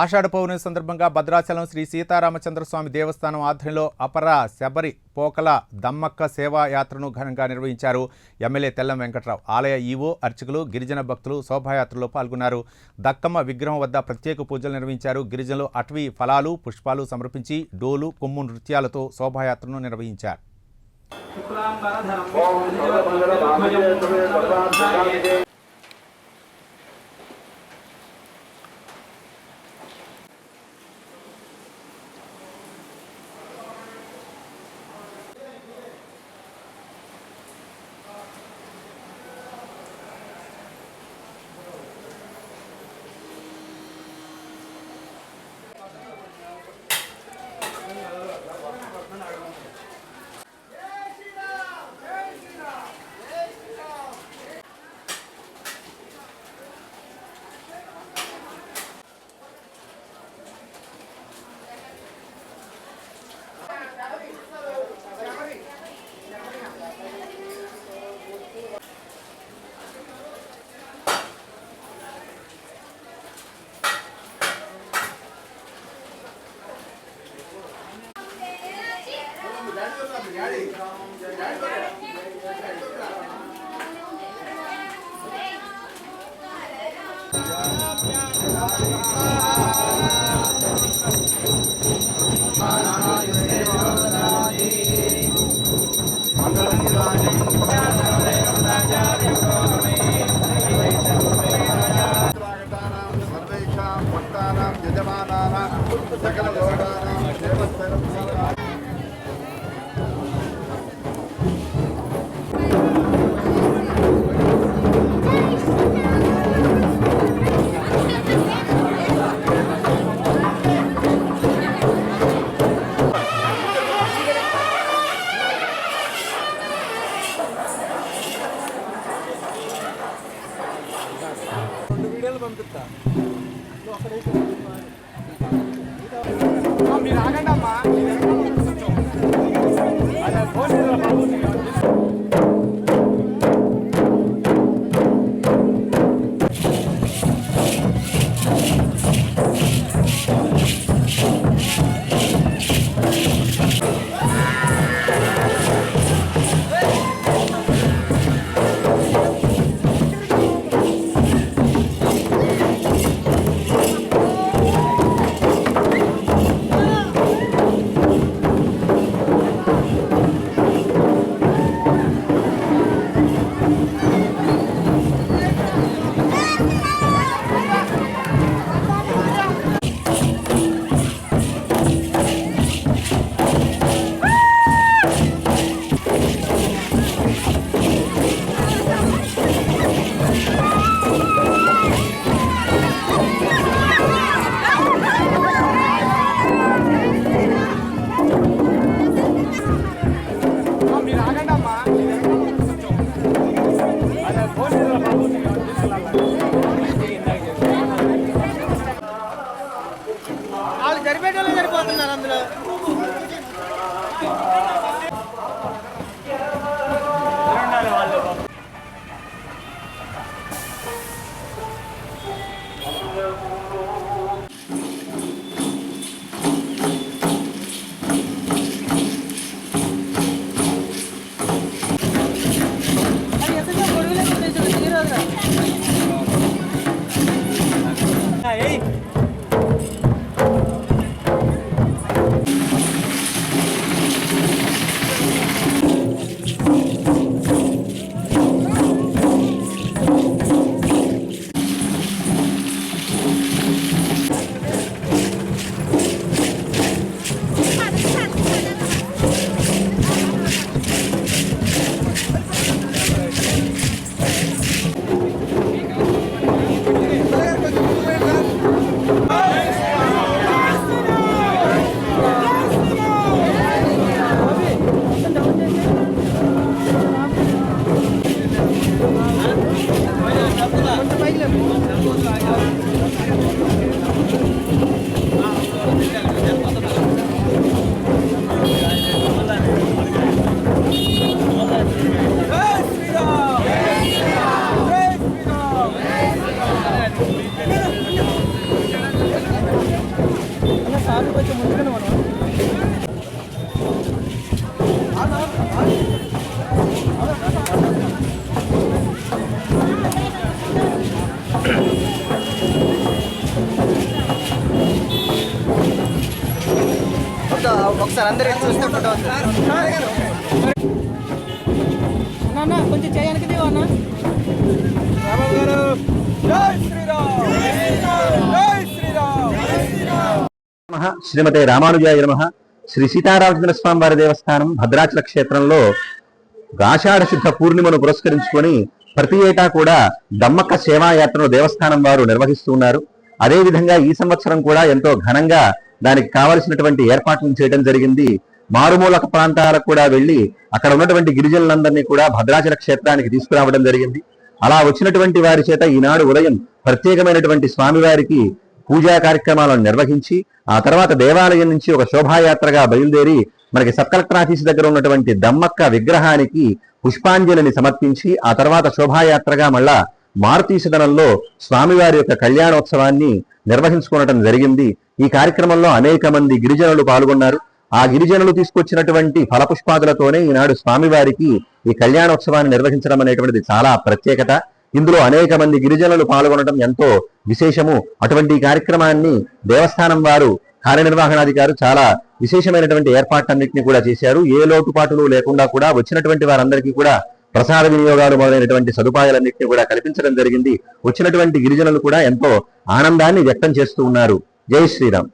ఆషాఢ పౌర్ణమి సందర్భంగా భద్రాచలం శ్రీ సీతారామచంద్రస్వామి దేవస్థానం ఆధ్వర్యంలో అపర శబరి పోకల దమ్మక్క సేవా యాత్రను ఘనంగా నిర్వహించారు. ఎమ్మెల్యే తెల్లం వెంకట్రావు, ఆలయ ఈవో, అర్చకులు, గిరిజన భక్తులు శోభాయాత్రలో పాల్గొన్నారు. దక్కమ్మ విగ్రహం వద్ద ప్రత్యేక పూజలు నిర్వహించారు. గిరిజనులు అటవీ ఫలాలు, పుష్పాలు సమర్పించి డోలు, కొమ్ము నృత్యాలతో శోభాయాత్రను నిర్వహించారు. మీరు ఆగండి అమ్మా. వాళ్ళు సరిపోయేటోళ్ళు సరిపోతున్నారు అందులో. సార్లు కొంచెం ముందుగానే మనం ఒకసారి అందరూ చూస్తే ఫోటో అన్న కొంచెం చేయడానికి అన్న శ్రీమతే రామానుజాయ నమః. శ్రీ సీతారామచంద్ర స్వామి వారి దేవస్థానం భద్రాచల క్షేత్రంలో ఆషాఢ శుద్ధ పూర్ణిమను పురస్కరించుకొని ప్రతి ఏటా కూడా దమ్మక్క సేవాయాత్రను దేవస్థానం వారు నిర్వహిస్తున్నారు. అదే విధంగా ఈ సంవత్సరం కూడా ఎంతో ఘనంగా దానికి కావలసినటువంటి ఏర్పాట్లను చేయడం జరిగింది. మారుమూల ప్రాంతాలకు కూడా వెళ్లి అక్కడ ఉన్నటువంటి గిరిజనులందరినీ కూడా భద్రాచల క్షేత్రానికి తీసుకురావడం జరిగింది. అలా వచ్చినటువంటి వారి చేత ఈనాడు ఉదయం ప్రత్యేకమైనటువంటి స్వామివారికి పూజా కార్యక్రమాలను నిర్వహించి ఆ తర్వాత దేవాలయం నుంచి ఒక శోభాయాత్రగా బయలుదేరి మనకి సబ్ కలెక్టర్ ఆఫీస్ దగ్గర ఉన్నటువంటి దమ్మక్క విగ్రహానికి పుష్పాంజలిని సమర్పించి ఆ తర్వాత శోభాయాత్రగా మళ్ళా మారుతీ సదనంలో స్వామివారి యొక్క కళ్యాణోత్సవాన్ని నిర్వహించుకోవడం జరిగింది. ఈ కార్యక్రమంలో అనేక మంది గిరిజనులు పాల్గొన్నారు. ఆ గిరిజనులు తీసుకొచ్చినటువంటి ఫలపుష్పాదులతోనే ఈనాడు స్వామివారికి ఈ కళ్యాణోత్సవాన్ని నిర్వహించడం అనేటువంటిది చాలా ప్రత్యేకత. ఇందులో అనేక మంది గిరిజనులు పాల్గొనడం ఎంతో విశేషము. అటువంటి కార్యక్రమాన్ని దేవస్థానం వారు కార్యనిర్వహణాధికారు చాలా విశేషమైనటువంటి ఏర్పాట్లన్నింటినీ కూడా చేశారు. ఏ లోటుపాటులు లేకుండా కూడా వచ్చినటువంటి వారందరికీ కూడా ప్రసాద వినియోగాలు మొదలైనటువంటి సదుపాయాలన్నింటినీ కూడా కల్పించడం జరిగింది. వచ్చినటువంటి గిరిజనులు కూడా ఎంతో ఆనందాన్ని వ్యక్తం చేస్తూ ఉన్నారు. జై శ్రీరామ్.